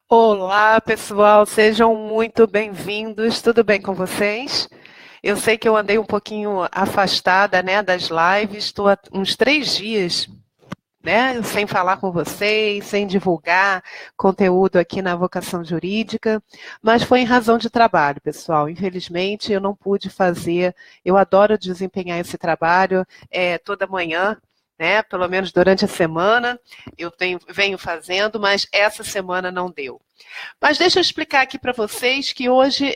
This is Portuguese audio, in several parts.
Olá, pessoal, sejam muito bem-vindos. Tudo bem com vocês? Eu sei que eu andei um pouquinho afastada, né, das lives, estou há uns 3 dias, né, sem falar com vocês, sem divulgar conteúdo aqui na Vocação Jurídica, mas foi em razão de trabalho, pessoal. Infelizmente, eu não pude fazer. Eu adoro desempenhar esse trabalho toda manhã. Né, pelo menos durante a semana venho fazendo, mas essa semana não deu. Mas deixa eu explicar aqui para vocês que hoje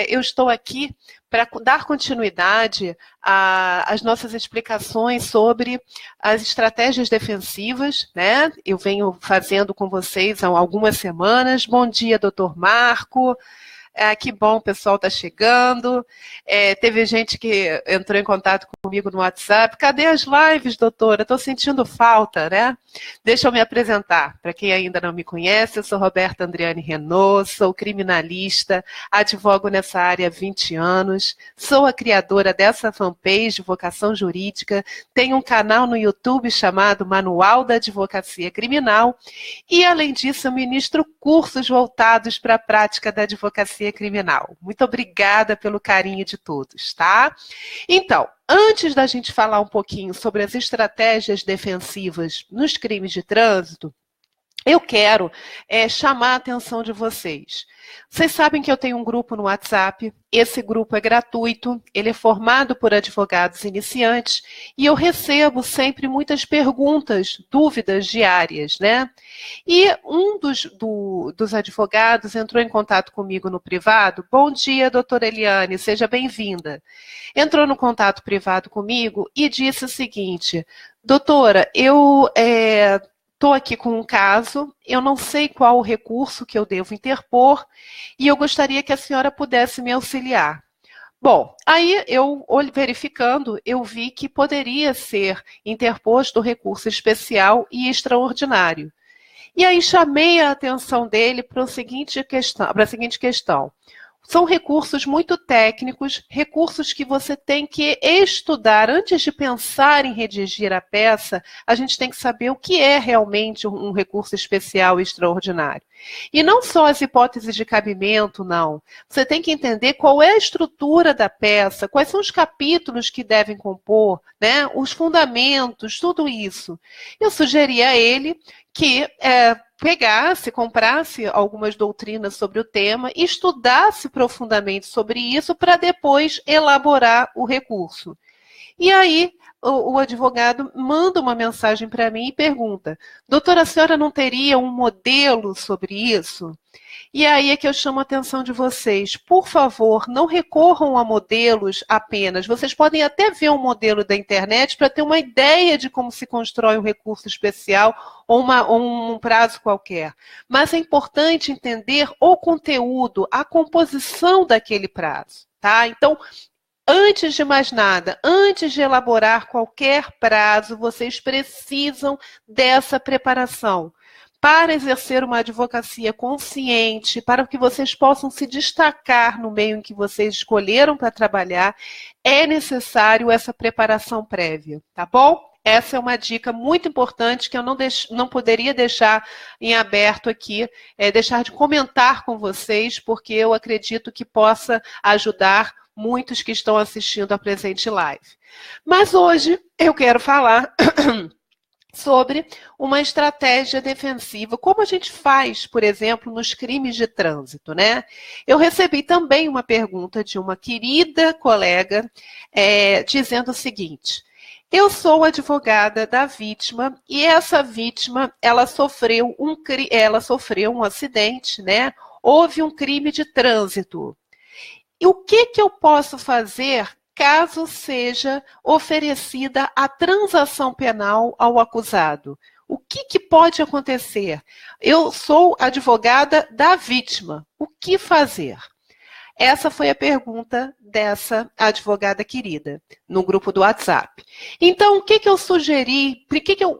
eu estou aqui para dar continuidade às nossas explicações sobre as estratégias defensivas, né? Eu venho fazendo com vocês há algumas semanas. Bom dia, doutor Marco. Que bom, o pessoal está chegando. Teve gente que entrou em contato comigo no WhatsApp. Cadê as lives, doutora? Estou sentindo falta, né? Deixa eu me apresentar. Para quem ainda não me conhece, eu sou Roberta Andriane Renault, sou criminalista, advogo nessa área há 20 anos, sou a criadora dessa fanpage de Vocação Jurídica, tenho um canal no YouTube chamado Manual da Advocacia Criminal e, além disso, eu ministro cursos voltados para a prática da advocacia criminal. Muito obrigada pelo carinho de todos, tá? Então, antes da gente falar um pouquinho sobre as estratégias defensivas nos crimes de trânsito, eu quero chamar a atenção de vocês. Vocês sabem que eu tenho um grupo no WhatsApp, esse grupo é gratuito, ele é formado por advogados iniciantes e eu recebo sempre muitas perguntas, dúvidas diárias, né? E um dos advogados entrou em contato comigo no privado. Bom dia, doutora Eliane, seja bem-vinda. Entrou no contato privado comigo e disse o seguinte: doutora, eu estou aqui com um caso, eu não sei qual o recurso que eu devo interpor e eu gostaria que a senhora pudesse me auxiliar. Bom, aí eu, verificando, eu vi que poderia ser interposto recurso especial e extraordinário. E aí chamei a atenção dele para a seguinte questão. São recursos muito técnicos, recursos que você tem que estudar. Antes de pensar em redigir a peça, a gente tem que saber o que é realmente um recurso especial e extraordinário. E não só as hipóteses de cabimento, não. Você tem que entender qual é a estrutura da peça, quais são os capítulos que devem compor, né, os fundamentos, tudo isso. Eu sugeri a ele que pegasse, comprasse algumas doutrinas sobre o tema, estudasse profundamente sobre isso para depois elaborar o recurso. E aí o advogado manda uma mensagem para mim e pergunta: doutora, a senhora não teria um modelo sobre isso? E aí é que eu chamo a atenção de vocês. Por favor, não recorram a modelos apenas. Vocês podem até ver um modelo da internet para ter uma ideia de como se constrói um recurso especial ou um prazo qualquer. Mas é importante entender o conteúdo, a composição daquele prazo. Tá? Então, antes de mais nada, antes de elaborar qualquer prazo, vocês precisam dessa preparação para exercer uma advocacia consciente, para que vocês possam se destacar no meio em que vocês escolheram para trabalhar, é necessário essa preparação prévia, tá bom? Essa é uma dica muito importante que eu não poderia deixar em aberto aqui, deixar de comentar com vocês, porque eu acredito que possa ajudar muitos que estão assistindo a presente live. Mas hoje eu quero falar sobre uma estratégia defensiva, como a gente faz, por exemplo, nos crimes de trânsito, né? Eu recebi também uma pergunta de uma querida colega dizendo o seguinte: eu sou advogada da vítima e essa vítima, ela sofreu um acidente, né? Houve um crime de trânsito. E o que eu posso fazer caso seja oferecida a transação penal ao acusado? O que pode acontecer? Eu sou advogada da vítima. O que fazer? Essa foi a pergunta dessa advogada querida, no grupo do WhatsApp. Então, o que eu sugeri?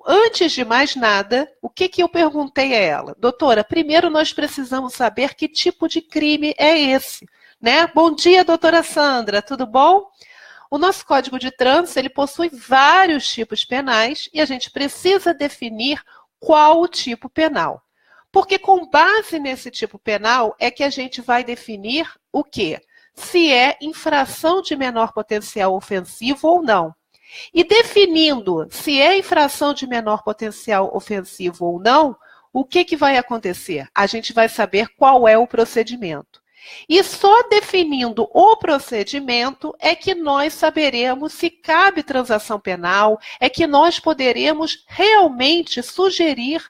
Antes de mais nada, o que eu perguntei a ela? Doutora, primeiro nós precisamos saber que tipo de crime é esse. Né? Bom dia, doutora Sandra, tudo bom? O nosso Código de Trânsito, ele possui vários tipos penais e a gente precisa definir qual o tipo penal. Porque com base nesse tipo penal é que a gente vai definir o quê? Se é infração de menor potencial ofensivo ou não. E definindo se é infração de menor potencial ofensivo ou não, o que vai acontecer? A gente vai saber qual é o procedimento. E só definindo o procedimento é que nós saberemos se cabe transação penal, é que nós poderemos realmente sugerir,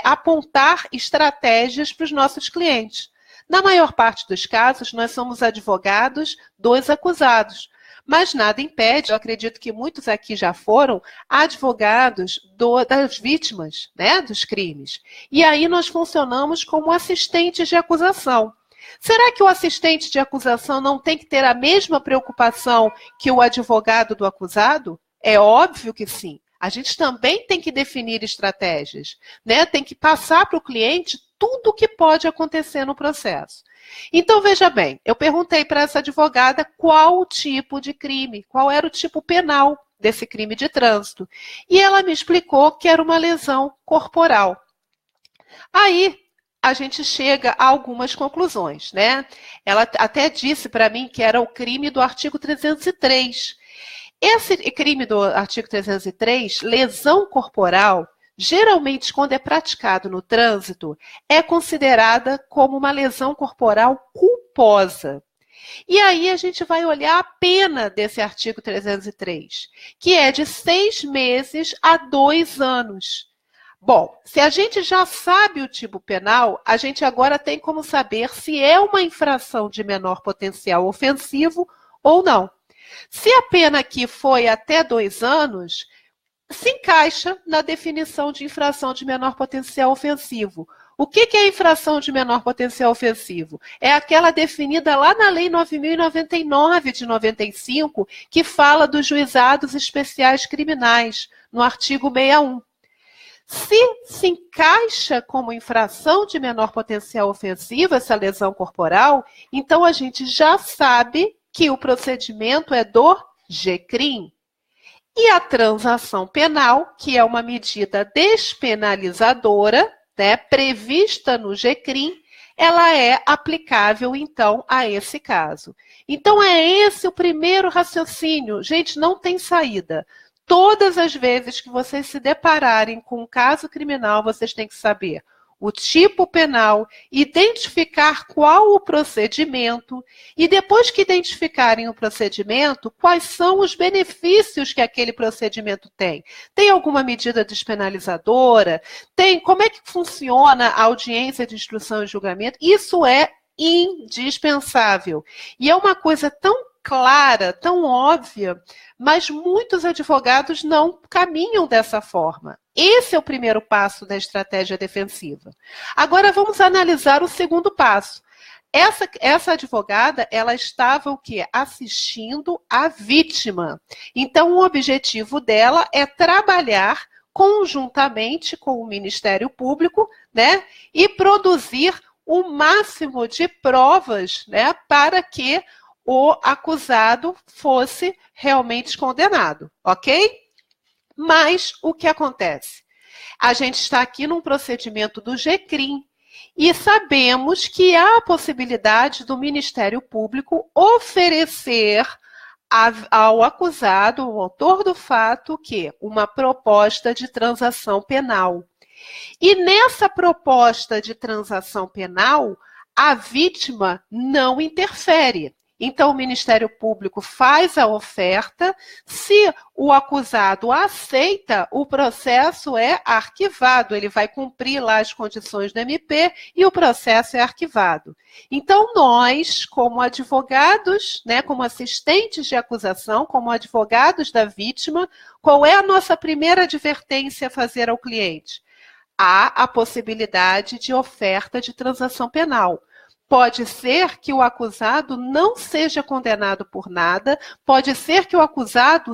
apontar estratégias para os nossos clientes. Na maior parte dos casos, nós somos advogados dos acusados. Mas nada impede, eu acredito que muitos aqui já foram advogados das vítimas, né, dos crimes. E aí nós funcionamos como assistentes de acusação. Será que o assistente de acusação não tem que ter a mesma preocupação que o advogado do acusado? É óbvio que sim. A gente também tem que definir estratégias, né? Tem que passar para o cliente tudo o que pode acontecer no processo. Então, veja bem, eu perguntei para essa advogada qual o tipo de crime, qual era o tipo penal desse crime de trânsito. E ela me explicou que era uma lesão corporal. Aí, a gente chega a algumas conclusões, né? Ela até disse para mim que era o crime do artigo 303. Esse crime do artigo 303, lesão corporal, geralmente quando é praticado no trânsito, é considerada como uma lesão corporal culposa. E aí a gente vai olhar a pena desse artigo 303, que é de 6 meses a 2 anos. Bom, se a gente já sabe o tipo penal, a gente agora tem como saber se é uma infração de menor potencial ofensivo ou não. Se a pena aqui foi até 2 anos, se encaixa na definição de infração de menor potencial ofensivo. O que é infração de menor potencial ofensivo? É aquela definida lá na Lei 9.099 de 95, que fala dos juizados especiais criminais, no artigo 61. Se encaixa como infração de menor potencial ofensivo essa lesão corporal, então a gente já sabe que o procedimento é do GCRIM. E a transação penal, que é uma medida despenalizadora, né, prevista no GCRIM, ela é aplicável, então, a esse caso. Então, é esse o primeiro raciocínio. Gente, não tem saída. Todas as vezes que vocês se depararem com um caso criminal, vocês têm que saber o tipo penal, identificar qual o procedimento e depois que identificarem o procedimento, quais são os benefícios que aquele procedimento tem. Tem alguma medida despenalizadora? Como é que funciona a audiência de instrução e julgamento? Isso é indispensável. E é uma coisa tão clara, tão óbvia, mas muitos advogados não caminham dessa forma. Esse é o primeiro passo da estratégia defensiva. Agora vamos analisar o segundo passo. Essa advogada, ela estava o quê? Assistindo a vítima. Então, o objetivo dela é trabalhar conjuntamente com o Ministério Público, né, e produzir o máximo de provas, né, para que o acusado fosse realmente condenado, ok? Mas o que acontece? A gente está aqui num procedimento do GCRIM e sabemos que há a possibilidade do Ministério Público oferecer ao acusado, ao autor do fato, que uma proposta de transação penal. E nessa proposta de transação penal, a vítima não interfere. Então, o Ministério Público faz a oferta, se o acusado aceita, o processo é arquivado, ele vai cumprir lá as condições do MP e o processo é arquivado. Então, nós, como advogados, né, como assistentes de acusação, como advogados da vítima, qual é a nossa primeira advertência a fazer ao cliente? Há a possibilidade de oferta de transação penal. Pode ser que o acusado não seja condenado por nada, pode ser que o acusado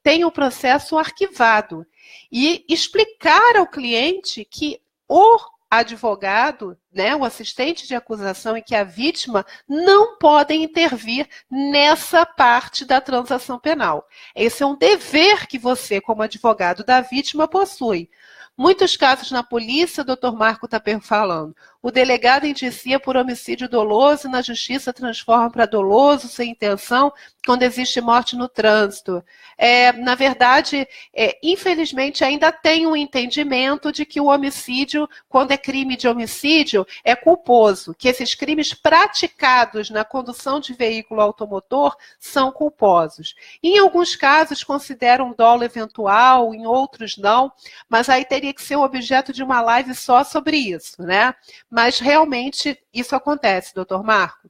tenha o processo arquivado. E explicar ao cliente que o advogado, né, o assistente de acusação e que a vítima não podem intervir nessa parte da transação penal. Esse é um dever que você, como advogado da vítima, possui. Muitos casos na polícia, o doutor Marco está falando, o delegado indicia por homicídio doloso e na justiça transforma para doloso, sem intenção, quando existe morte no trânsito. Na verdade, infelizmente, ainda tem um entendimento de que o homicídio, quando é crime de homicídio, é culposo, que esses crimes praticados na condução de veículo automotor são culposos. Em alguns casos, consideram dolo eventual, em outros não, mas aí teria que ser o objeto de uma live só sobre isso, né? Mas realmente isso acontece, doutor Marco.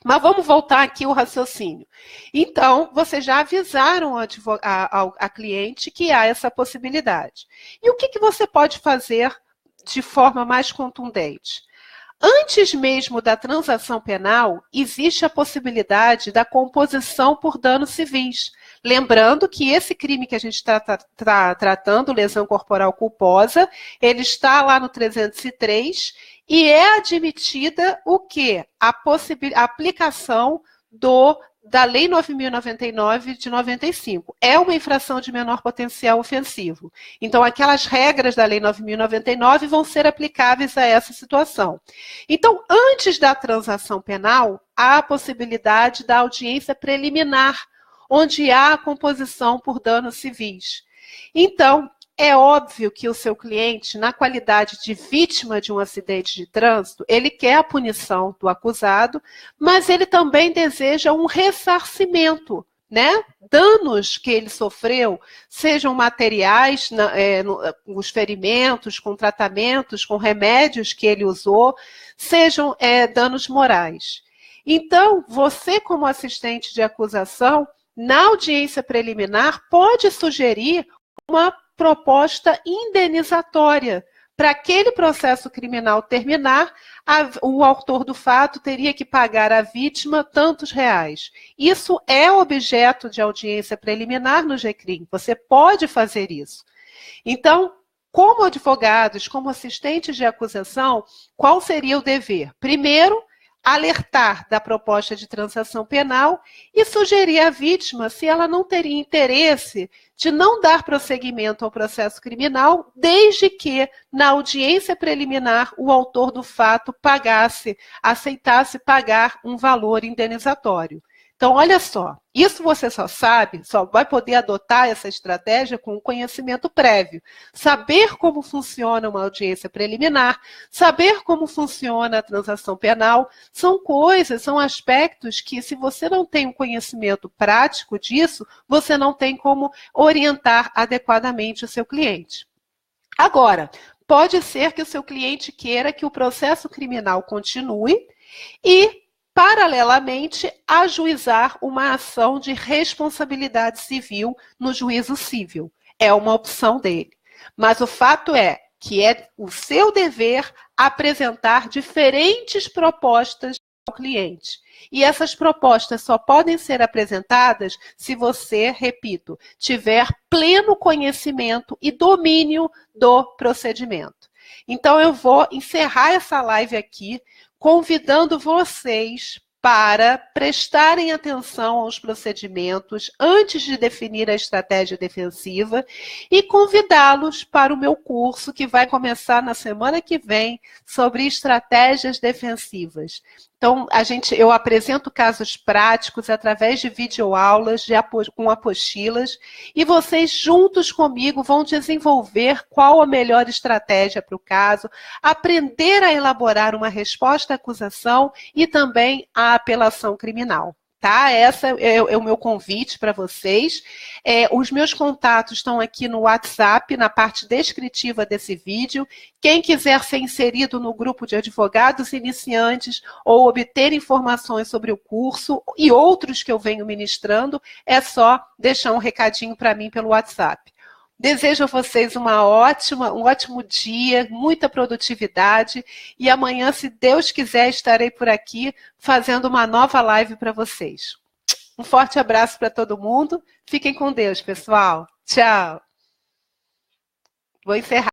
Mas vamos voltar aqui ao raciocínio. Então, vocês já avisaram a cliente que há essa possibilidade. E o que você pode fazer de forma mais contundente? Antes mesmo da transação penal, existe a possibilidade da composição por danos civis. Lembrando que esse crime que a gente está tratando, lesão corporal culposa, ele está lá no 303 e é admitida o quê? A aplicação da Lei 9.099 de 95. É uma infração de menor potencial ofensivo. Então, aquelas regras da Lei 9.099 vão ser aplicáveis a essa situação. Então, antes da transação penal, há a possibilidade da audiência preliminar, onde há a composição por danos civis. Então, é óbvio que o seu cliente, na qualidade de vítima de um acidente de trânsito, ele quer a punição do acusado, mas ele também deseja um ressarcimento, né? Danos que ele sofreu, sejam materiais, os ferimentos, com tratamentos, com remédios que ele usou, sejam danos morais. Então, você, como assistente de acusação, na audiência preliminar, pode sugerir uma proposta indenizatória. Para aquele processo criminal terminar, o autor do fato teria que pagar à vítima tantos reais. Isso é objeto de audiência preliminar no GCRIM. Você pode fazer isso. Então, como advogados, como assistentes de acusação, qual seria o dever? Primeiro, alertar da proposta de transação penal e sugerir à vítima se ela não teria interesse de não dar prosseguimento ao processo criminal, desde que, na audiência preliminar, o autor do fato aceitasse pagar um valor indenizatório. Então, olha só, isso você só vai poder adotar essa estratégia com conhecimento prévio. Saber como funciona uma audiência preliminar, saber como funciona a transação penal, são aspectos que, se você não tem um conhecimento prático disso, você não tem como orientar adequadamente o seu cliente. Agora, pode ser que o seu cliente queira que o processo criminal continue e, paralelamente, ajuizar uma ação de responsabilidade civil no juízo civil. É uma opção dele. Mas o fato é que é o seu dever apresentar diferentes propostas ao cliente. E essas propostas só podem ser apresentadas se você, repito, tiver pleno conhecimento e domínio do procedimento. Então, eu vou encerrar essa live aqui, convidando vocês para prestarem atenção aos procedimentos antes de definir a estratégia defensiva e convidá-los para o meu curso que vai começar na semana que vem sobre estratégias defensivas. Então, eu apresento casos práticos através de videoaulas com apostilas e vocês, juntos comigo, vão desenvolver qual a melhor estratégia para o caso, aprender a elaborar uma resposta à acusação e também a apelação criminal. Tá? Esse é o meu convite para vocês. Os meus contatos estão aqui no WhatsApp, na parte descritiva desse vídeo. Quem quiser ser inserido no grupo de advogados iniciantes ou obter informações sobre o curso e outros que eu venho ministrando, é só deixar um recadinho para mim pelo WhatsApp. Desejo a vocês um ótimo dia, muita produtividade e amanhã, se Deus quiser, estarei por aqui fazendo uma nova live para vocês. Um forte abraço para todo mundo. Fiquem com Deus, pessoal. Tchau. Vou encerrar.